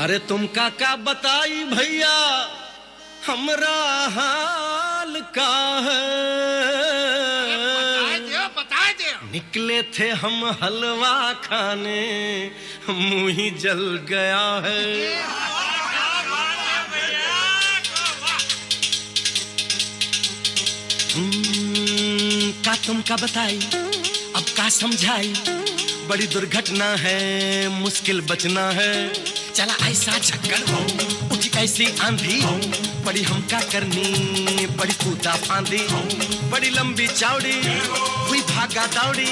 अरे तुम का बताई भैया हमरा हाल का है। बता दे। निकले थे हम हलवा खाने, मुंह ही जल गया है। का तुम का बताई, अब का समझाई, बड़ी दुर्घटना है, मुश्किल बचना है। चला ऐसा झक्कड़ हो, उठी ऐसी आंधी, बड़ी हम का करनी, बड़ी कूदा फांदी, बड़ी लंबी चौड़ी हुई भागा दौड़ी।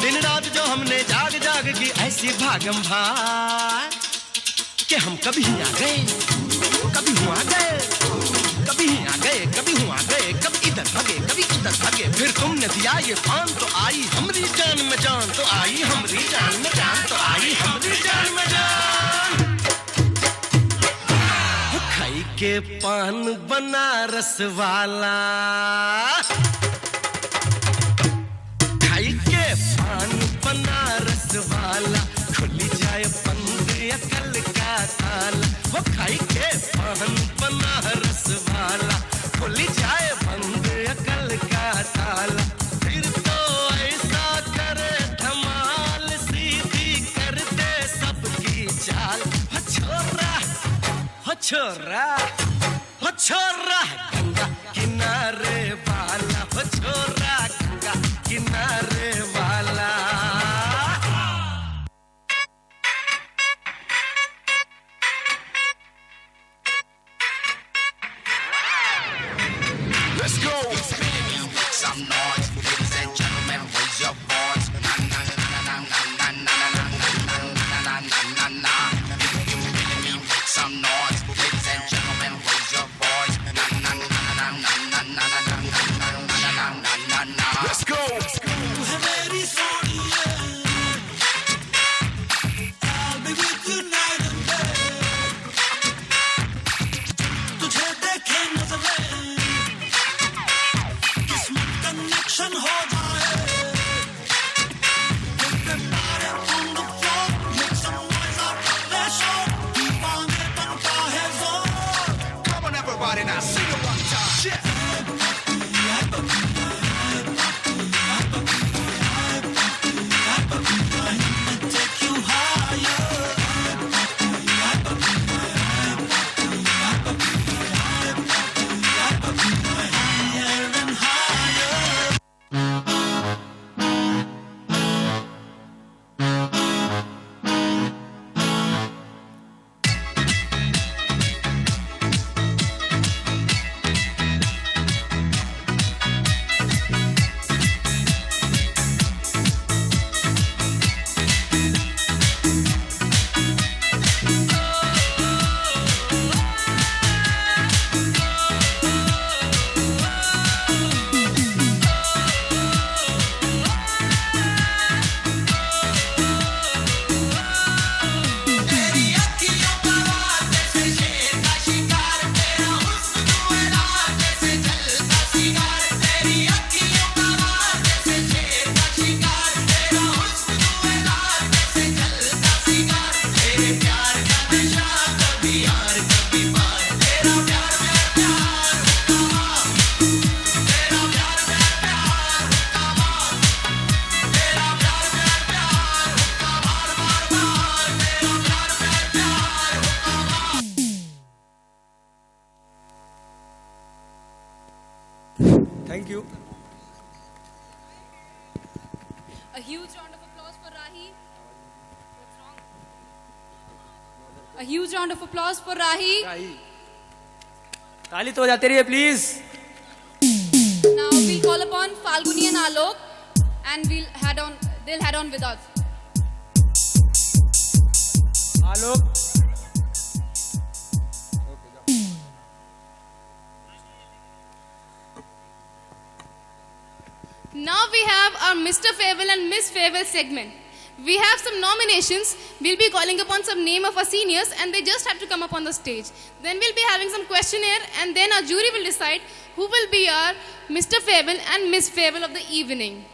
दिन रात जो हमने जाग जाग की ऐसी भागम भाग कि हम कभी आ गए, कभी हुआ गए, कभी आ गए, कभी हुआ गए, कभी इधर भागे, कभी उधर भागे। फिर तुमने दिया ये पान तो आई हमरी जान में जान, तो आई हमरी जान में जान, तो आई हमरी जान में जान। खाई के पान बनारस वाला, खाई के पान बनारस वाला, खुली जाए बंद अकल का ताला। वो खाई के पान बनारस वाला, खुली जाए बंद अकल का ताला। फिर तो ऐसा करे धमाल, सीधी कर दे सबकी चाल। हो छोरा, हो छोरा, हो छोरा गंगा किनारे वाला, हो छोरा गंगा किनारे वाला। Let's go. Make some noise, ladies and gentlemen, raise your voice. Na na na na na na na na na na na na. You really make some noise, ladies and gentlemen, raise your voice. Na na na na na na na na na na. Let's go. तू है मेरी Sonia, I'll be with you night and day. तुझे देखे नजरे, किस्मत connection हो जाए। Put the body on the floor, make some noise out of their show. दीवाने बनता है जोर। Come on, everybody, now sing it one time. Yeah. Take you higher. Higher and higher. तेरी अखियों का रात जैसे शेर का शिकार, तेरा हुस्न दुएरात जैसे जलता सिगार। तेरी अखियों का रात जैसे शेर का शिकार, तेरा हुस्न दुएरात जैसे जलता सिगार। तेरे प्यार का नशा कभी यार कभी पार, तेरा प्यार प्यार प्यार कमाल, तेरा प्यार प्यार प्यार कमाल, तेरा प्यार प्यार प्यार कमाल बार बार, तेरा प्यार प्यार प्यार कमाल। Thank you. A huge round of applause for Rahi. What's wrong? A huge round of applause for Rahi. ताली तो जाते रहिए please. Now we'll call upon Falguni and Alok, and they'll head on with us. Alok Now we have our Mr. Fable and Miss Fable segment. We have some nominations. We'll be calling upon some name of our seniors, and they just have to come up on the stage. Then we'll be having some questionnaire, and then our jury will decide who will be our Mr. Fable and Miss Fable of the evening.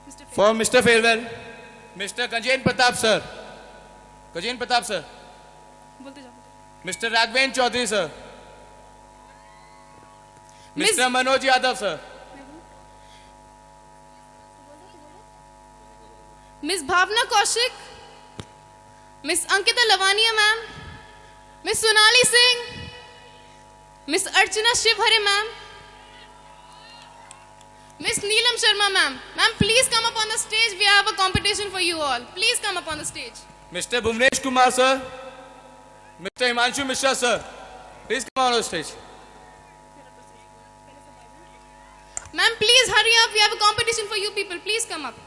Mr. Fable. For Mr. Farewell, Mr. Gajen Pratap sir. Gajen Pratap sir. बोलते जाओ. Mister Raghavendra Chaudhary sir. Miss- mister Manoj Yadav sir. Miss Bhavna Kaushik, Miss Ankita Lavania ma'am, Miss Sonali Singh, Miss Archana Shivhare ma'am, Miss Neelam Sharma ma'am. Ma'am, please come up on the stage. We have a competition for you all. Please come up on the stage. Mister Bhuvnesh Kumar sir. Mister Himanshu Mishra sir. Please come on the stage. Ma'am, please hurry up. We have a competition for you people. Please come up.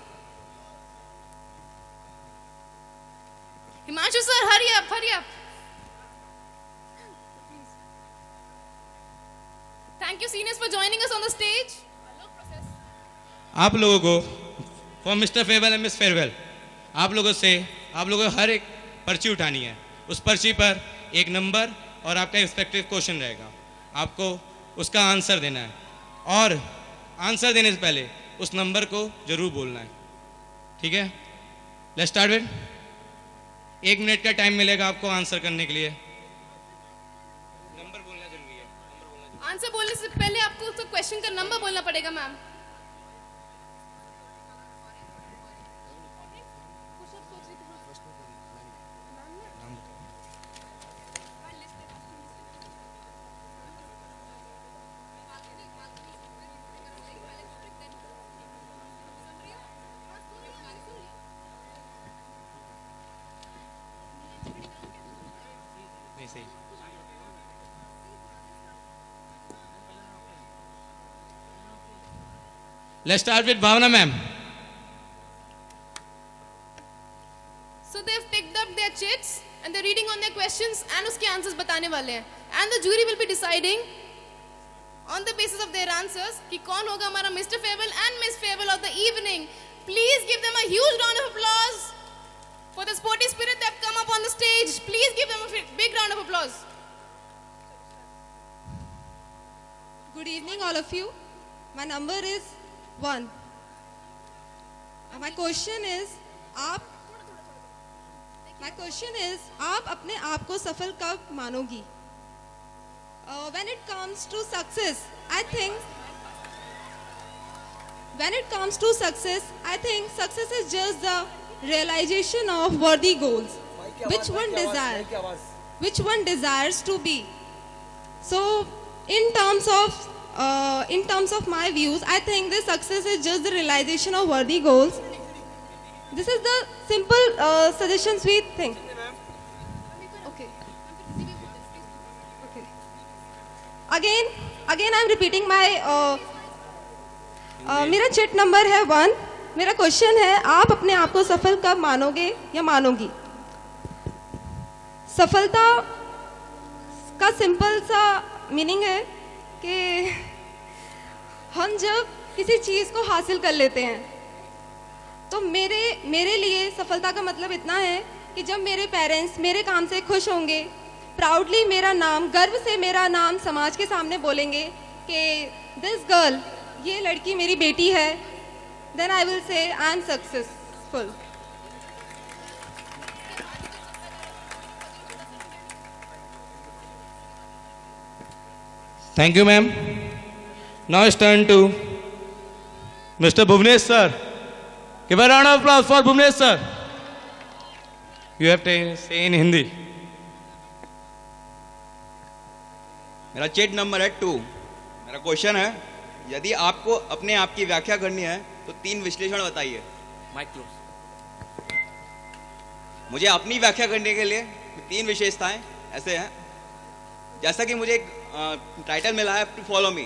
Himanshu sir, hurry up, hurry up. Thank you seniors for joining us on the stage. आप लोगों को for mister farewell and miss farewell आप लोगों को हर एक पर्ची उठानी है. उस पर्ची पर एक नंबर और आपका रिस्पेक्टिव क्वेश्चन रहेगा. आपको उसका आंसर देना है और आंसर देने से पहले उस नंबर को जरूर बोलना है. ठीक है, लेट्स स्टार्ट विद. 1 मिनट का टाइम मिलेगा आपको आंसर करने के लिए. नंबर बोलना जरूरी है. आंसर बोलने से पहले आपको उसका क्वेश्चन का नंबर बोलना पड़ेगा मैम. नहीं सही. Let's start with Bhavna ma'am. So they've picked up their chits and they're reading on their questions and उसके answers बताने वाले हैं. And the jury will be deciding on the basis of their answers कि कौन होगा हमारा Mr. Farewell and Miss Farewell of the evening. Please give them a huge round of applause for the sporty spirit that have come up on the stage. Please give them a big round of applause. Good evening, all of you. My number is 1. My question is, आप अपने आप को सफल कब मानोगी? When it comes to success, I think success is just the realization of worthy goals, which one desires to be. So, in terms of my views, I think the success is just the realization of worthy goals. This is the simple suggestions we think. Okay. Again, I'm repeating my. मेरा chit number है 1. मेरा question है, आप अपने आप को सफल कब मानोगे या मानोगी? सफलता का सिंपल सा मीनिंग है कि हम जब किसी चीज़ को हासिल कर लेते हैं, तो मेरे लिए सफलता का मतलब इतना है कि जब मेरे पेरेंट्स मेरे काम से खुश होंगे, प्राउडली मेरा नाम, गर्व से मेरा नाम समाज के सामने बोलेंगे कि दिस गर्ल, ये लड़की मेरी बेटी है, then I will say I am successful. Thank you, ma'am. Now it's turn to Mr. Bhuvnesh sir. Give a round of applause for Bhuvnesh sir. You have to say in Hindi. मेरा चेट number है 2. मेरा question है, यदि आपको अपने आप की व्याख्या करनी है तो 3 विश्लेषण बताइए. Mic close. मुझे अपनी व्याख्या करने के लिए 3 विशेषताएं ऐसे हैं. जैसा कि मुझे एक टाइटल मिला है टू फॉलो मी.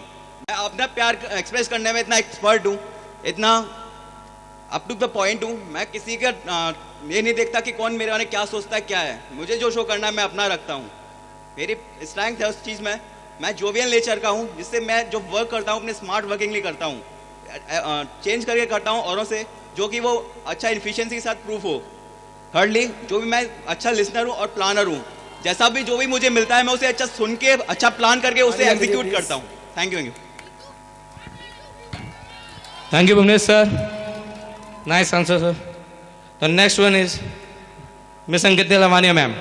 मैं अपना प्यार एक्सप्रेस करने में इतना एक्सपर्ट हूँ, इतना अप टू द पॉइंट हूँ. मैं किसी का ये नहीं देखता कि कौन मेरे बारे में क्या सोचता है, क्या है. मुझे जो शो करना है मैं अपना रखता हूँ. मेरी स्ट्रेंथ है उस चीज़ में. मैं जोवियल नेचर का हूँ, जिससे मैं जो वर्क करता हूँ अपने स्मार्ट वर्किंग लिए करता हूँ, चेंज करके करता हूँ औरों से, जो कि वो अच्छा इफिशिएंसी के साथ प्रूफ हो. थर्डली, जो भी मैं अच्छा लिसनर हूँ और प्लानर हूँ. जैसा भी जो भी मुझे मिलता है मैं उसे अच्छा सुन के, अच्छा प्लान करके उसे एग्जीक्यूट करता हूँ. Thank you. Thank you, Bhuvnesh sir. Nice answer, sir. The next one is Miss Ankita Lavania ma'am.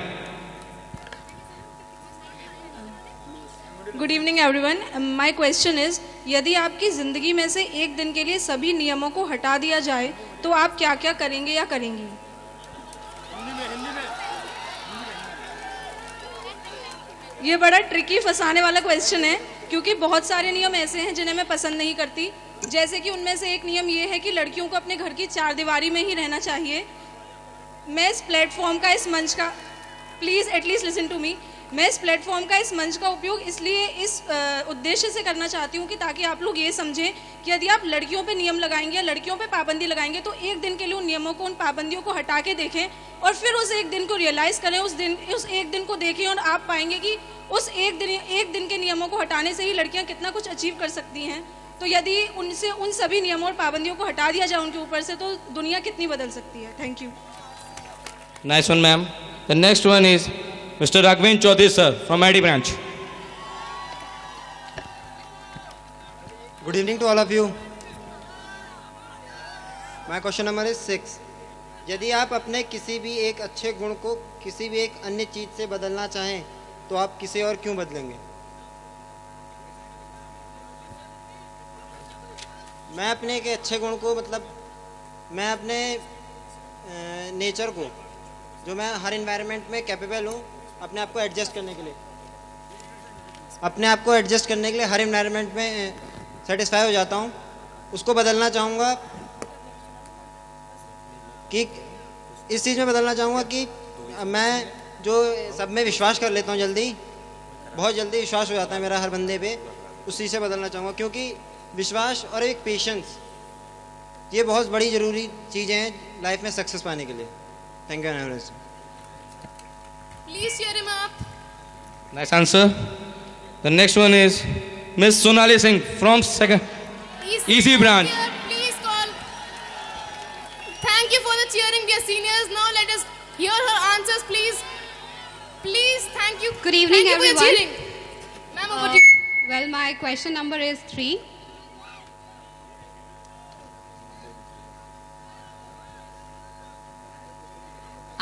Good evening everyone. My question is, यदि आपकी ज़िंदगी में से एक दिन के लिए सभी नियमों को हटा दिया जाए तो आप क्या क्या करेंगे या करेंगी? ये बड़ा ट्रिकी फंसाने वाला क्वेश्चन है, क्योंकि बहुत सारे नियम ऐसे हैं जिन्हें मैं पसंद नहीं करती। जैसे कि उनमें से एक नियम ये है कि लड़कियों को अपने घर की चारदीवारी में ही रहना चाहिए। मैं इस प्लेटफॉर्म का, इस मंच का, please at least listen to me, मैं इस प्लेटफॉर्म का, इस मंच का उपयोग इसलिए इस उद्देश्य से करना चाहती हूँ कि ताकि आप लोग ये समझें कि यदि आप लड़कियों पे नियम लगाएंगे या लड़कियों पे पाबंदी लगाएंगे तो एक दिन के लिए उन नियमों को, उन पाबंदियों को हटा के देखें और फिर उस एक दिन को रियलाइज़ करें, उस एक दिन को देखें और आप पाएंगे कि उस एक दिन के नियमों को हटाने से ही लड़कियाँ कितना कुछ अचीव कर सकती हैं। तो यदि उनसे उन सभी नियमों और पाबंदियों को हटा दिया जाए उनके ऊपर से, तो दुनिया कितनी बदल सकती है। Thank you. Nice one, ma'am. The next one is Mr. Raghvendra Chaudhary, sir, from ID branch. Good evening to all of you. My question number is 6. यदि आप अपने किसी भी एक अच्छे गुण को किसी भी एक अन्य चीज़ से बदलना चाहें तो आप किसे और क्यों बदलेंगे? मैं अपने एक अच्छे गुण को, मतलब मैं अपने नेचर को, जो मैं हर इन्वायरमेंट में कैपेबल हूँ अपने आप को एडजस्ट करने के लिए, हर इन्वायरमेंट में सेटिस्फाई हो जाता हूँ, उसको बदलना चाहूँगा कि इस चीज़ में बदलना चाहूँगा कि मैं जो सब में विश्वास कर लेता हूँ, बहुत जल्दी विश्वास हो जाता है मेरा हर बंदे पे, उस चीज़ से बदलना चाहूँगा, क्योंकि विश्वास और एक पेशेंस, ये बहुत बड़ी ज़रूरी चीज़ें हैं लाइफ में सक्सेस पाने के लिए। Thank you. Please cheer him up. Nice answer. The next one is Miss Sonali Singh from EC branch. Here, please call. Thank you for the cheering, dear seniors. Now let us hear her answers, please. Please, thank you. Good evening, thank you everyone. For your cheering. Ma'am, over to you. Well, my question number is 3.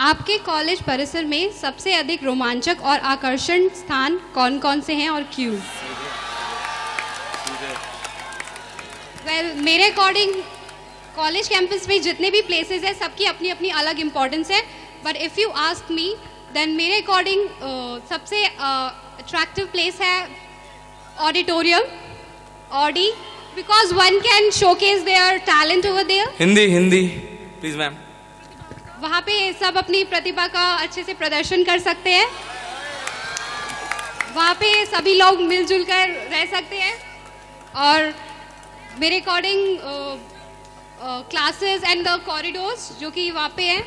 आपके college परिसर में सबसे अधिक रोमांचक और आकर्षण स्थान कौन-कौन से हैं और क्यों? Well, मेरे अकॉर्डिंग कॉलेज कैंपस में जितने भी प्लेसेस हैं सबकी अपनी अपनी अलग इम्पोर्टेंस है, but if you ask me then मेरे अकॉर्डिंग सबसे अट्रैक्टिव प्लेस है auditorium, audi, because one can showcase their talent over there. Hindi please ma'am. वहाँ पे सब अपनी प्रतिभा का अच्छे से प्रदर्शन कर सकते हैं, वहाँ पे सभी लोग मिलजुल कर रह सकते हैं, और मेरे according classes and the corridors जो कि वहाँ पे हैं,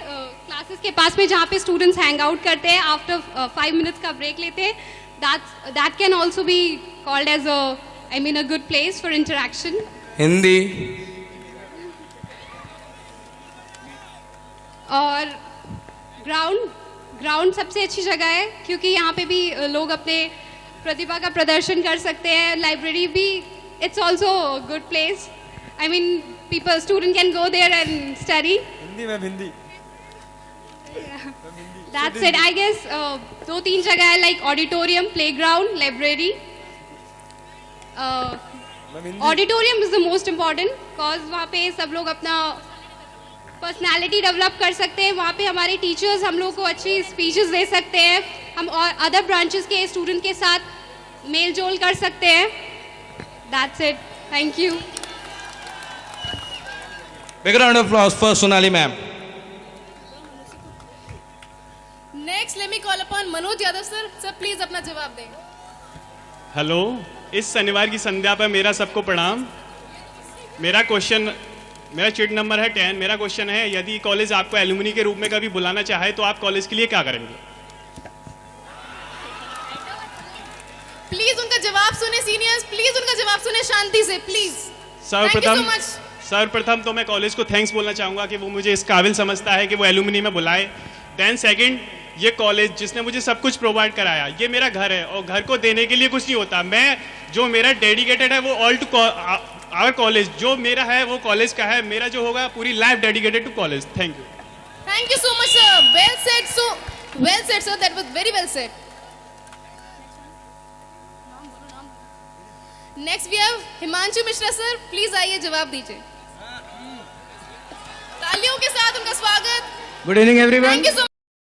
क्लासेस के पास में जहाँ पे स्टूडेंट्स हैंग आउट करते हैं आफ्टर 5 मिनट्स का ब्रेक लेते हैं, that can also be called as a good place for interaction. Hindi. और ग्राउंड सबसे अच्छी जगह है क्योंकि यहाँ पे भी लोग अपने प्रतिभा का प्रदर्शन कर सकते हैं। लाइब्रेरी भी, it's also good place, I mean student can go there and study. Hindi ma'am, Hindi. That's it, I guess 2-3 जगह है like auditorium, playground, library. Auditorium is the most important because वहाँ पे सब लोग अपना पर्सनालिटी डेवलप कर सकते हैं, वहाँ पे हमारे टीचर्स हम लोग को अच्छी स्पीचेस दे सकते हैं, हम और अदर ब्रांचेस के स्टूडेंट के साथ मेल जोल कर सकते हैं। That's it, thank you. Big round of applause for Sonali ma'am. Next, let me call upon Manoj Yadav sir. Sir, please अपना जवाब दें। हेलो, इस शनिवार की संध्या पर मेरा सबको प्रणाम। मेरा चिट नंबर है 10। मेरा क्वेश्चन है, यदि कॉलेज आपको एलुमनी के रूप में कभी बुलाना चाहे तो आप कॉलेज के लिए क्या करेंगे? प्लीज उनका जवाब सुने सीनियर्स, प्लीज उनका जवाब सुने शांति से, प्लीज। सर्वप्रथम तो मैं कॉलेज को थैंक्स बोलना चाहूँगा कि वो मुझे इस काबिल समझता है कि वो एलुमनी में बुलाए। देन सेकंड, ये कॉलेज जिसने मुझे सब कुछ प्रोवाइड कराया, ये मेरा घर है और घर को देने के लिए कुछ नहीं होता। मैं जो मेरा डेडिकेटेड है वो ऑल टू आवर कॉलेज, जो मेरा है वो कॉलेज का है, मेरा जो होगा पूरी life dedicated to college. Thank you. Thank you so much, sir. Well said, sir. That was very well said. Next we have Himanshu Mishra sir, please आइए जवाब दीजिए। तालियों के साथ उनका स्वागत। Good evening everyone. Thank you so